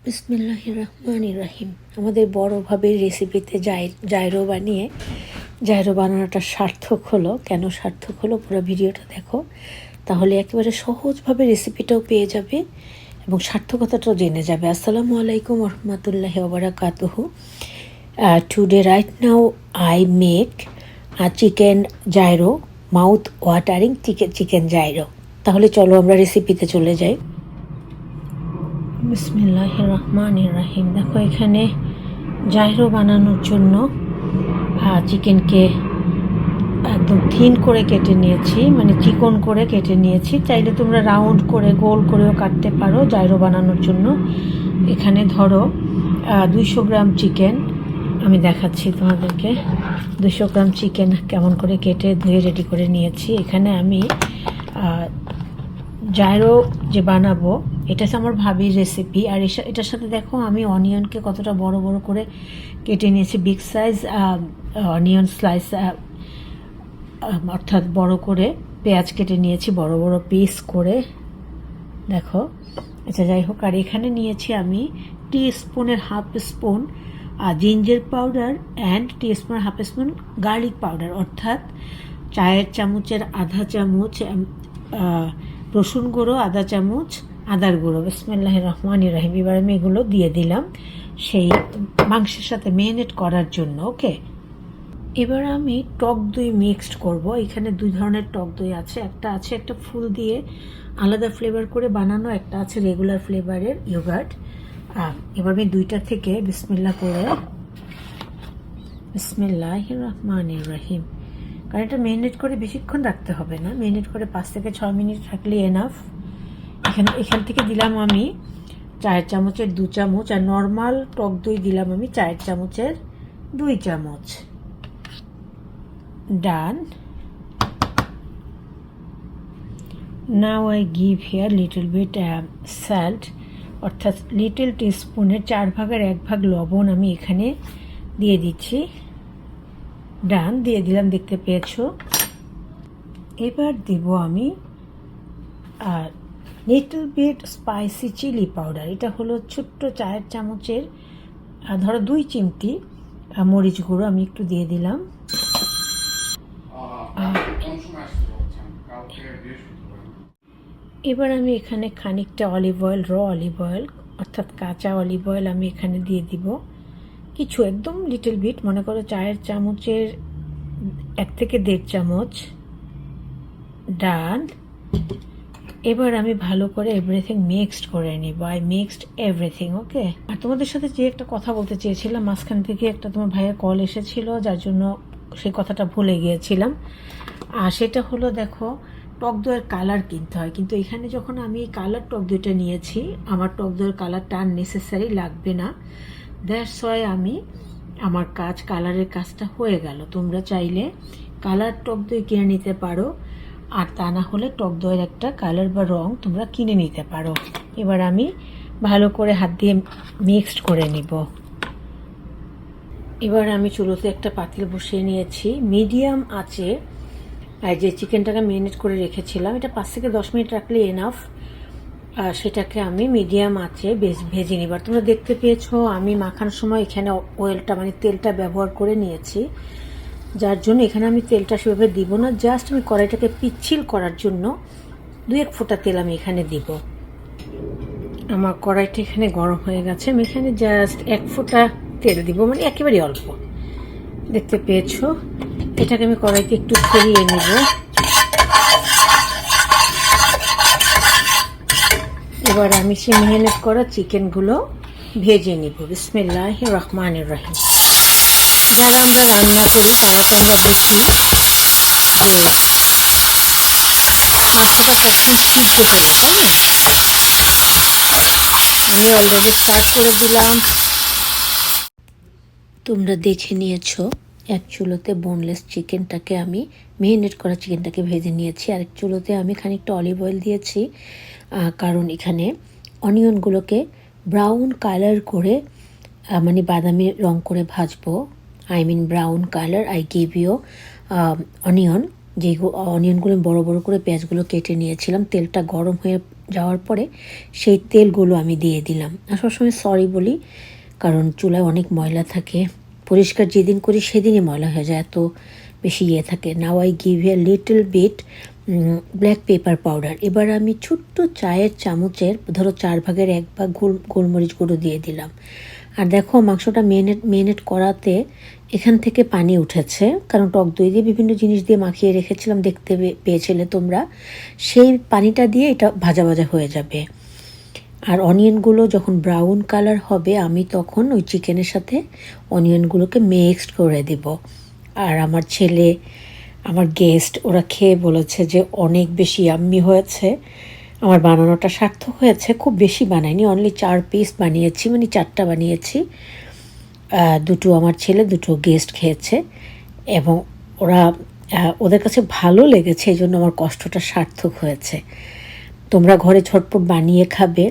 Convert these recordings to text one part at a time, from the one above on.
বিসমিল্লাহির রহমানির রহিম। আমাদের বড় ভাবের রেসিপিতে জায়রো বানানোটা সার্থক হলো। কেন সার্থক হলো পুরো ভিডিওটা দেখো, তাহলে একেবারে সহজভাবে রেসিপিটাও পেয়ে যাবে এবং সার্থকতাটাও জেনে যাবে। আসসালামু আলাইকুম রহমতুল্লাহি ওয়া বারাকাতুহু। Today right now I make chicken gyro, mouth watering chicken gyro. তাহলে চলো আমরা রেসিপিতে চলে যাই। বিসমিল্লাহির রহমানির রহিম। দেখো এখানে জায়রো বানানোর জন্য চিকেনকে একদম থিন করে কেটে নিয়েছি, মানে চিকন করে কেটে নিয়েছি। চাইলে তোমরা রাউন্ড করে গোল করেও কাটতে পারো জায়রো বানানোর জন্য। এখানে ধরো 200 গ্রাম চিকেন আমি দেখাচ্ছি তোমাদেরকে। 200 গ্রাম চিকেন কেমন করে কেটে ধুয়ে রেডি করে নিয়েছি। এখানে আমি জায়রো যে বানাবো এটা হচ্ছে আমার ভাবির রেসিপি। আর এটার সাথে দেখো আমি অনিয়নকে কতটা বড় বড় করে কেটে নিয়েছি। বিগ সাইজ অনিয়ন স্লাইস, অর্থাৎ বড় করে পেঁয়াজ কেটে নিয়েছি বড় বড় পিস করে, দেখো। আচ্ছা যাই হোক, আর এখানে নিয়েছি আমি টিস্পুনের half spoon ginger powder and টিস্পুনের হাফ স্পুন গার্লিক পাউডার, অর্থাৎ চায়ের চামচের আধা চামচ রসুন গুঁড়ো, আধা চামচ আদার গুঁড়ো। বিসমিল্লাহির রহমানির রহিম। এবার আমি এগুলো দিয়ে দিলাম সেই মাংসের সাথে মেরিনেট করার জন্য। ওকে, এবার আমি টক দই মিক্সড করব। এখানে দুই ধরনের টক দই আছে, একটা ফুল দিয়ে আলাদা ফ্লেভার করে বানানো, একটা আছে রেগুলার ফ্লেভারের ইয়োগার্ট। এবার আমি দুইটা থেকে বিসমিল্লাহির রহমানির রহিম। কারণ এটা মেরিনেট করে বেশিক্ষণ রাখতে হবে না, মেরিনেট করে 5 থেকে 6 মিনিট রাখলে এনাফ। এখান থেকে দিলাম আমি 4 চামচের 2 চামচ, আর নর্মাল টক দই দিলাম আমি 4 চামচের 2 চামচ। Done. Now I give here little bit salt, অর্থাৎ লিটল টিস্পুনের 1/4 লবণ আমি এখানে দিয়ে দিচ্ছি। ডান, দিয়ে দিলাম, দেখতে পেয়েছো। এবার দিব আমি little bit spicy chili powder. এটা হলো ছোট্ট 4 চামচের ধরো 2 চিমটি মরিচ গুঁড়ো আমি একটু দিয়ে দিলাম। এবার আমি এখানে খানিকটা অলিভ অয়েল, অলিভ অয়েল অর্থাৎ কাঁচা অলিভ অয়েল আমি এখানে দিয়ে দিব কিছু, একদম লিটল বিট, মনে করো 4 চামচের 1 থেকে 1.5 চামচ। ডান। এবার আমি ভালো করে এভরিথিং মিক্সড করে নিব। I mixed everything. ওকে, আর তোমাদের সাথে যে একটা কথা বলতে চেয়েছিলাম, মাঝখান থেকে একটা তোমার ভাইয়ের কল এসেছিল, যার জন্য সেই কথাটা ভুলে গিয়েছিলাম। আর সেটা হলো, দেখো টক দইয়ের কালার কিনতে হয়, কিন্তু এখানে যখন আমি কালার টক দইটা নিয়েছি, আমার টক দইয়ের কালারটা আননেসেসারি লাগবে না। দ্যাটস ওয়াই আমার কালারের কাজটা হয়ে গেল। তোমরা চাইলে কালার টক দই কিনে নিতে পারো, আর তা না হলে টক দইয়ের একটা কালার বা রং তোমরা কিনে নিতে পারো। এবার আমি ভালো করে হাত দিয়ে মিক্সড করে নিব। এবার আমি চুলোতে একটা পাতিল বসিয়ে নিয়েছি, মিডিয়াম আঁচে। আর যে চিকেনটাকে মেরিনেট করে রেখেছিলাম, এটা 5 থেকে 10 মিনিট রাখলে এনাফ। সেটাকে আমি মিডিয়াম আঁচে ভেজে নিবার। তোমরা দেখতে পেয়েছো আমি মাখানোর সময় এখানে অয়েলটা, মানে তেলটা ব্যবহার করে নিয়েছি, যার জন্য এখানে আমি তেলটা সেভাবে দিব না। জাস্ট আমি কড়াইটাকে পিচ্ছিল করার জন্য 2-1 ফোঁটা তেল আমি এখানে দিব। আমার কড়াইটা এখানে গরম হয়ে গেছে, আমি এখানে জাস্ট 1 ফোঁটা তেল দিব, মানে একেবারে অল্প। দেখতে পেয়েছো, এটাকে আমি কড়াইতে একটু ছড়িয়ে নেব। এবার আমি সেই মেরিনেট করা চিকেনগুলো ভেজে নিব। বিসমিল্লাহির রহমানির রহিম। যারা আমরা রান্না করি তারা তো আমরা বুঝি যে মাংসটা কখন সিদ্ধ হবে, তাই না? আমি অলরেডি স্টার্ট করে দিলাম। তোমরা দেখে নিয়েছো, এক চুলোতে বোনলেস চিকেনটাকে আমি মেরিনেট করা চিকেনটাকে ভেজে নিয়েছি, আর এক চুলোতে আমি খানিকটা অলিভ অয়েল দিয়েছি, কারণ এখানে অনিয়নগুলোকে ব্রাউন কালার করে, মানে বাদামি রং করে ভাজবো। Brown colour. I give you onion, যে অনিয়নগুলো বড় বড় করে পেঁয়াজগুলো কেটে নিয়েছিলাম। তেলটা গরম হয়ে যাওয়ার পরে সেই তেলগুলো আমি দিয়ে দিলাম। আর সবসময় সরি বলি, কারণ চুলায় অনেক ময়লা থাকে, পরিষ্কার যেদিন করি সেদিনই ময়লা হয়ে যায়, এত বেশি থাকে। Now I give a little bit black pepper powder. এবার আমি ছোট্ট চায়ের চামচের ধরো 4/1 ভাগ গোলমরিচ গুঁড়ো দিয়ে দিলাম। আর দেখো মাংসটা মেরিনেট করাতে এখান থেকে পানি উঠেছে, কারণ টক দই দিয়ে বিভিন্ন জিনিস দিয়ে মাখিয়ে রেখেছিলাম, দেখতে পেয়েছিলে তোমরা। সেই পানিটা দিয়ে এটা ভাজা ভাজা হয়ে যাবে। আর অনিয়নগুলো যখন ব্রাউন কালার হবে আমি তখন ওই চিকেনের সাথে অনিয়নগুলোকে মিক্সড করে দেব। আর আমার ছেলে, আমার গেস্ট, ওরা খেয়ে বলেছে যে অনেক বেশি ইয়াম্মি হয়েছে, আমার বানানোটা সার্থক হয়েছে। খুব বেশি বানাইনি, অনলি 4 পিস বানিয়েছি, মানে 4টা বানিয়েছি। 2টো আমার ছেলে, 2টো গেস্ট খেয়েছে এবং ওদের কাছে ভালো লেগেছে, এই জন্য আমার কষ্টটা সার্থক হয়েছে। তোমরা ঘরে ঝটপট বানিয়ে খাবে।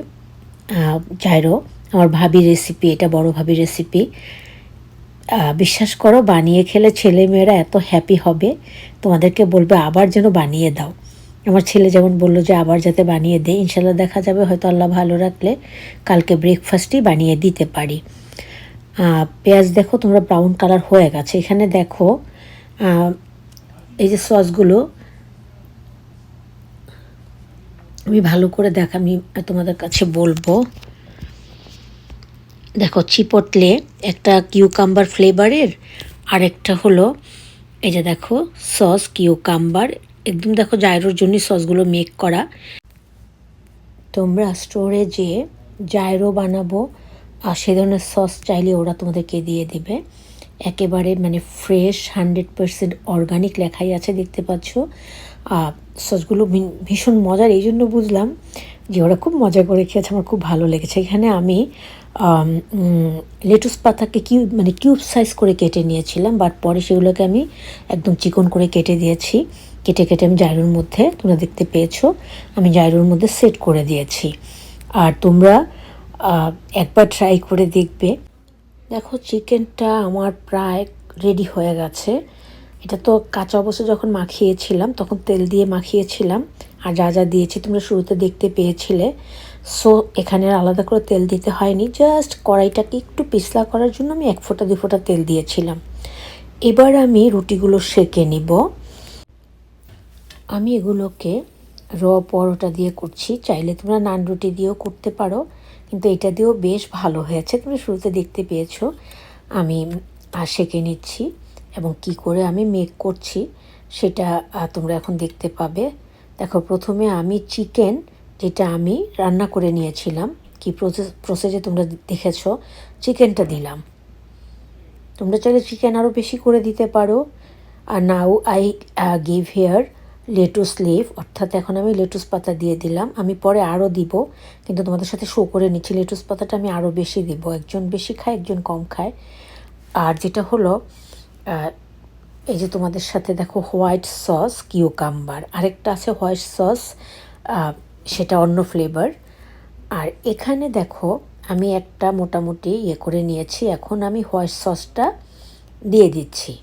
জাইরো আমার ভাবির রেসিপি, এটা বড় ভাবির রেসিপি। বিশ্বাস করো, বানিয়ে খেলে ছেলেমেয়েরা এত হ্যাপি হবে, তোমাদেরকে বলবে আবার যেন বানিয়ে দাও। আমার ছেলে যেমন বললো যে আবার যাতে বানিয়ে দেয়, ইনশাল্লাহ দেখা যাবে, হয়তো আল্লাহ ভালো রাখলে কালকে ব্রেকফাস্টই বানিয়ে দিতে পারি। পেঁয়াজ দেখো তোমরা ব্রাউন কালার হয়ে গেছে। এখানে দেখো এই যে সসগুলো আমি ভালো করে আমি তোমাদের কাছে বলবো। দেখো চিপটলে একটা কিউকাম্বার ফ্লেভারের, আর একটা হলো এই যে দেখো সস কিউকাম্বার, একদম দেখো জাইরোর জন্য সসগুলো মেক করা। তোমরা স্টোরে যে জাইরো বানাবো আর সে ধরনের সস চাইলে ওরা তোমাদেরকে দিয়ে দিবে। একেবারে মানে ফ্রেশ 100% অর্গানিক লেখাই আছে, দেখতে পাচ্ছ। সসগুলো ভীষণ মজার, এই জন্য বুঝলাম যে ওরা খুব মজা করে খেয়েছে, আমার খুব ভালো লেগেছে। এখানে আমি লেটুস পাতাকে কিউব সাইজ করে কেটে নিয়েছিলাম, বাট পরে সেগুলোকে আমি একদম চিকন করে কেটে দিয়েছি। কেটে আমি জাইরোর মধ্যে, তোমরা দেখতে পেয়েছো, আমি জাইরোর মধ্যে সেট করে দিয়েছি। আর তোমরা একবার ট্রাই করে দেখবে। দেখো চিকেনটা আমার প্রায় রেডি হয়ে গেছে। এটা তো কাঁচা অবস্থা যখন মাখিয়েছিলাম তখন তেল দিয়ে মাখিয়েছিলাম, আর যা যা দিয়েছি তোমরা শুরুতে দেখতে পেয়েছিলে। সো এখানে আলাদা করে তেল দিতে হয়নি, জাস্ট কড়াইটাকে একটু পিছলা করার জন্য আমি 1 ফোঁটা 2 ফোঁটা তেল দিয়েছিলাম। এবার আমি রুটিগুলো সেঁকে নিব। আমি এগুলোকে পরোটা দিয়ে করছি, চাইলে তোমরা নান রুটি দিয়েও করতে পারো, কিন্তু এটা দিয়েও বেশ ভালো হয়েছে। তোমরা শুরুতে দেখতে পেয়েছো আমি সেঁকে নিচ্ছি এবং কি করে আমি মেক করছি সেটা তোমরা এখন দেখতে পাবে। দেখো প্রথমে আমি চিকেন, যেটা আমি রান্না করে নিয়েছিলাম, কি প্রসেসে তোমরা দেখেছো, চিকেনটা দিলাম। তোমরা চাইলে চিকেন আরও বেশি করে দিতে পারো। আর now I give here lettuce leave, অর্থাৎ এখন আমি লেটুস পাতা দিয়ে দিলাম। আমি পরে আরও দিব, কিন্তু তোমাদের সাথে শো করে নিচ্ছি লেটুস পাতাটা আমি আরও বেশি দিব, একজন বেশি খায় একজন কম খায়। আর যেটা হলো এই যে তোমাদের সাথে দেখো হোয়াইট সস কিউকাম্বার, আরেকটা আছে হোয়াইট সস, সেটা অন্য ফ্লেভার। আর এখানে দেখো আমি একটা মোটামুটি করে নিয়েছি, এখন আমি হোয়াইট সসটা দিয়ে দিচ্ছি।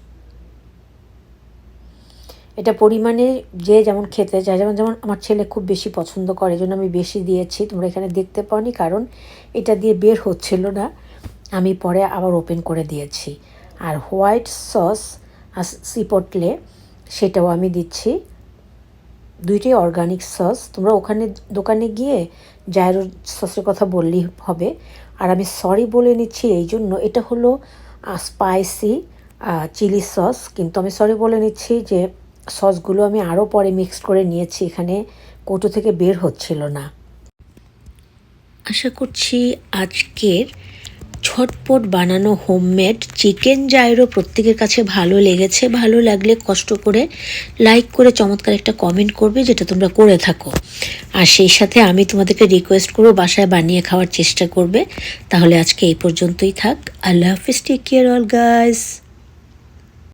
এটা পরিমাণে যে যেমন খেতে চায়, যেমন আমার ছেলে খুব বেশি পছন্দ করে, এই জন্য আমি বেশি দিয়েছি। তোমরা এখানে দেখতে পাওনি, কারণ এটা দিয়ে বের হচ্ছিল না, আমি পরে আবার ওপেন করে দিয়েছি। আর হোয়াইট সস চিপটলে সেটাও আমি দিচ্ছি, দুইটাই অর্গানিক সস। তোমরা ওখানে দোকানে গিয়ে জাইরো সসের কথা বললেই হবে। আর আমি সরি বলে নিচ্ছি এই জন্য, এটা হলো স্পাইসি চিলি সস, কিন্তু আমি সরি বলে নিচ্ছি যে সসগুলো আমি আরও পরে মিক্সড করে নিয়েছি, এখানে কৌটো থেকে বের হচ্ছিল না। আশা করছি আজকের ঝটপট বানানো হোমমেড চিকেন জাইরো প্রত্যেকের কাছে ভালো লেগেছে। ভালো লাগলে কষ্ট করে লাইক করে চমৎকার একটা কমেন্ট করবে, যেটা তোমরা করে থাকো। আর সেই সাথে আমি তোমাদেরকে রিকোয়েস্ট করবো বাসায় বানিয়ে খাওয়ার চেষ্টা করবে। তাহলে আজকে এই পর্যন্তই থাক। আল্লাহ হাফিজ, টেক কেয়ার অল গাইস।